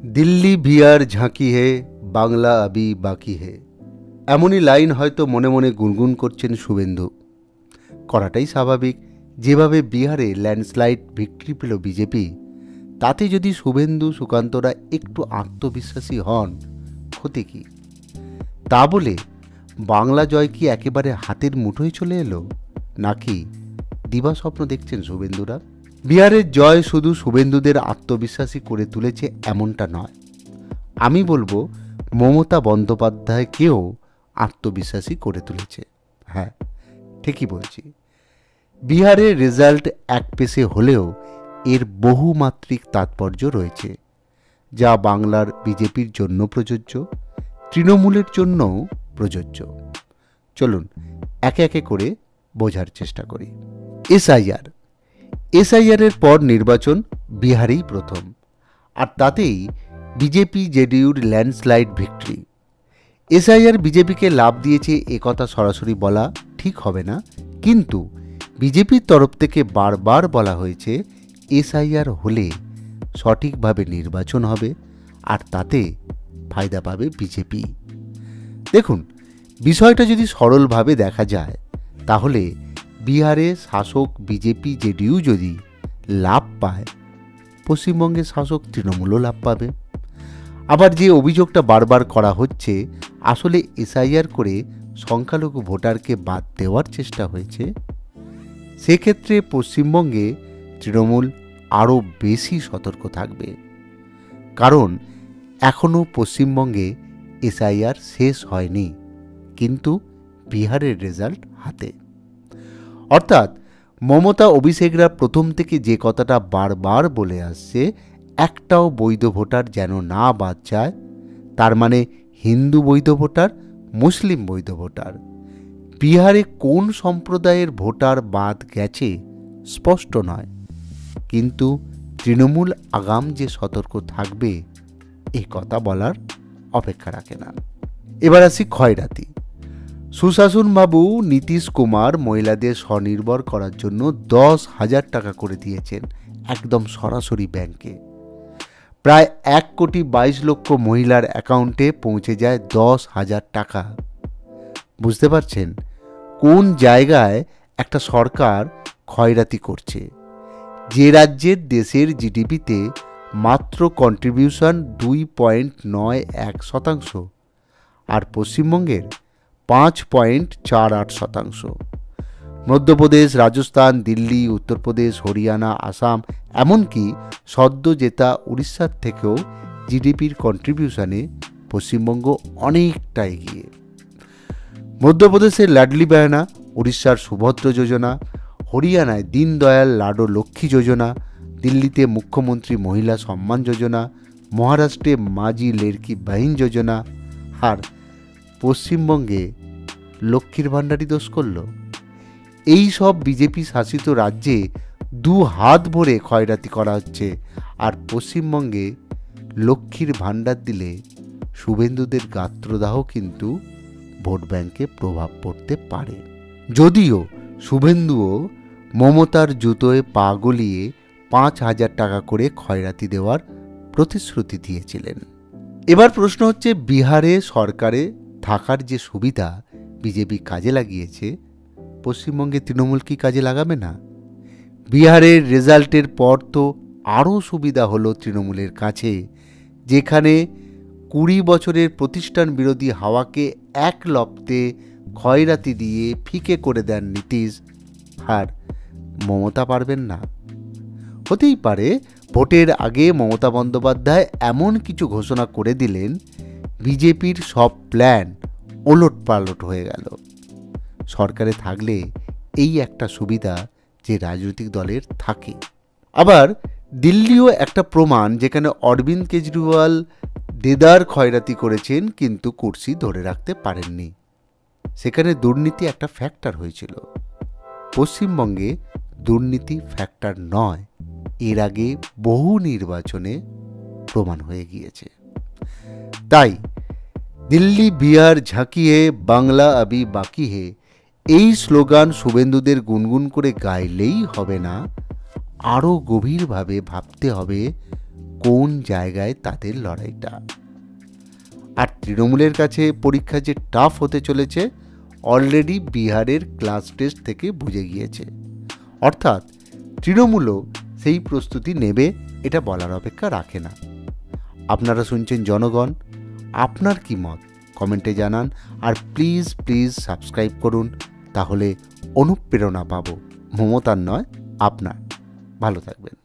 Delhi VR ঝাঁকি হে, বাংলা আবি বাকি হে, এমনই লাইন হয়তো মনে মনে গুনগুন করছেন শুভেন্দু। করাটাই স্বাভাবিক। যেভাবে বিহারে ল্যান্ডস্লাইড ভিক্টরি পেল বিজেপি, তাতে যদি শুভেন্দু সুকান্তরা একটু আত্মবিশ্বাসী হন, ক্ষতি কি? তা বলে বাংলা জয় কি একেবারে হাতের মুঠোয় চলে এলো, নাকি দিবা স্বপ্ন দেখছেন শুভেন্দুরা? বিহারের জয় শুধু শুভেন্দুদের আত্মবিশ্বাসী করে তুলেছে এমনটা নয়, আমি বলবো মমতা বন্দ্যোপাধ্যায়কেও আত্মবিশ্বাসী করে তুলেছে। হ্যাঁ, ঠিকই বলছি। বিহারের রেজাল্ট এক পেশে হলেও এর বহুমাত্রিক তাৎপর্য রয়েছে, যা বাংলার বিজেপির জন্য প্রযোজ্য, তৃণমূলের জন্যও প্রযোজ্য। চলুন একে একে করে বোঝার চেষ্টা করি। এসআইআরের পর নির্বাচন বিহারেই প্রথম, আর তাতেই বিজেপি জেডিইউর ল্যান্ডস্লাইড ভিক্টরি। এসআইআর বিজেপিকে লাভ দিয়েছে একথা সরাসরি বলা ঠিক হবে না, কিন্তু বিজেপির তরফ থেকে বারবার বলা হয়েছে এসআইআর হলে সঠিকভাবে নির্বাচন হবে, আর তাতে ফায়দা পাবে বিজেপি। দেখুন, বিষয়টা যদি সরলভাবে দেখা যায়, তাহলে বিহারে শাসক বিজেপি জেডিইউ যদি লাভ পায়, পশ্চিমবঙ্গের শাসক তৃণমূলও লাভ পাবে। আবার যে অভিযোগটা বারবার করা হচ্ছে, আসলে এসআইআর করে সংখ্যালঘু ভোটারকে বাদ দেওয়ার চেষ্টা হয়েছে, সেক্ষেত্রে পশ্চিমবঙ্গে তৃণমূল আরও বেশি সতর্ক থাকবে, কারণ এখনও পশ্চিমবঙ্গে এসআইআর শেষ হয়নি, কিন্তু বিহারের রেজাল্ট হাতে। অর্থাৎ মমতা অভিষেকরা প্রথম থেকে যে কথাটা বারবার বলে আসছে, একটাও বৈধ ভোটার যেন না বাদ যায়, তার মানে হিন্দু বৈধ ভোটার, মুসলিম বৈধ ভোটার। বিহারে কোন সম্প্রদায়ের ভোটার বাদ গেছে স্পষ্ট নয়, কিন্তু তৃণমূল আগাম যে সতর্ক থাকবে এই কথা বলার অপেক্ষা রাখে না। এবার আসি খয়রাতি। সুশাসন বাবু নীতিশ কুমার মহিলাদের স্বনির্ভর করার জন্য 10,000 টাকা করে দিয়েছেন, একদম সরাসরি ব্যাংকে। প্রায় 1,22,00,000 মহিলার অ্যাকাউন্টে পৌঁছে যায় 10,000 টাকা। বুঝতে পারছেন কোন জায়গায় একটা সরকার খয়রাতি করছে? যে রাজ্যের দেশের জিডিপিতে মাত্র কন্ট্রিবিউশন 2.91%, আর পশ্চিমবঙ্গের 5.48%। মধ্যপ্রদেশ, রাজস্থান, দিল্লি, উত্তরপ্রদেশ, হরিয়ানা, আসাম, এমনকি সদ্য জেতা উড়িষ্যার থেকেও জিডিপির কন্ট্রিবিউশনে পশ্চিমবঙ্গ অনেকটা এগিয়ে। মধ্যপ্রদেশের লাডলি বেহানা, উড়িষ্যার সুভদ্র যোজনা, হরিয়ানায় দীনদয়াল লাডো লক্ষ্মী যোজনা, দিল্লিতে মুখ্যমন্ত্রী মহিলা সম্মান যোজনা, মহারাষ্ট্রে মাঝি লেরকি বাহিন যোজনা, আর পশ্চিমবঙ্গে লক্ষ্মীর ভাণ্ডারই দোষ করল। এই সব বিজেপি শাসিত রাজ্যে 2 হাত ভরে খয়রাতি করা হচ্ছে, আর পশ্চিমবঙ্গে লক্ষ্মীর ভাণ্ডার দিলে শুভেন্দুদের গাত্রদাহ কিন্তু ভোট ব্যাংকে প্রভাব পড়তে পারে। যদিও শুভেন্দুও মমতার জুতোয় পা গলিয়ে 5,000 টাকা করে খয়রাতি দেওয়ার প্রতিশ্রুতি দিয়েছিলেন। এবার প্রশ্ন হচ্ছে, বিহারে সরকারে থাকার যে সুবিধা বিজেপি কাজে লাগিয়েছে, পশ্চিমবঙ্গে তৃণমূল কি কাজে লাগাবে না? বিহারের রেজাল্টের পর তো আরও সুবিধা হলো তৃণমূলের কাছে, যেখানে 20 বছরের প্রতিষ্ঠান বিরোধী হাওয়াকে এক লপ্তে খয়রাতি দিয়ে ফিকে করে দেন নীতিশ, আর মমতা পারবেন না। হতেই পারে ভোটের আগে মমতা বন্দ্যোপাধ্যায় এমন কিছু ঘোষণা করে দিলেন, বিজেপির সব প্ল্যান ওলটপালট হয়ে গেল। সরকারে থাকলে এই একটা সুবিধা যে রাজনৈতিক দলের থাকে। আবার দিল্লিও একটা প্রমাণ, যেখানে অরবিন্দ কেজরিওয়াল দেদার খয়রাতি করেছেন কিন্তু কুর্সি ধরে রাখতে পারেননি। সেখানে দুর্নীতি একটা ফ্যাক্টর হয়েছিল। পশ্চিমবঙ্গে দুর্নীতি ফ্যাক্টর নয়, এর আগে বহু নির্বাচনে প্রমাণ হয়ে গিয়েছে। তাই দিল্লি বিহার ঝাঁকি হে, বাংলা আবি বাকি হে, এই স্লোগান শুভেন্দুদের গুনগুন করে গাইলেই হবে না, আরও গভীরভাবে ভাবতে হবে কোন জায়গায় তাদের লড়াইটা। আর তৃণমূলের কাছে পরীক্ষা যে টাফ হতে চলেছে অলরেডি বিহারের ক্লাস টেস্ট থেকে বুঝে গিয়েছে। অর্থাৎ তৃণমূলও সেই প্রস্তুতি নেবে, এটা বলার অপেক্ষা রাখে না। আপনারা শুনছেন জনগণ, আপনার কি মত কমেন্টে জানান। আর প্লিজ সাবস্ক্রাইব করুন, তাহলে অনুপ্রেরণা পাবো, মমতার নয় আপনার। ভালো থাকবেন।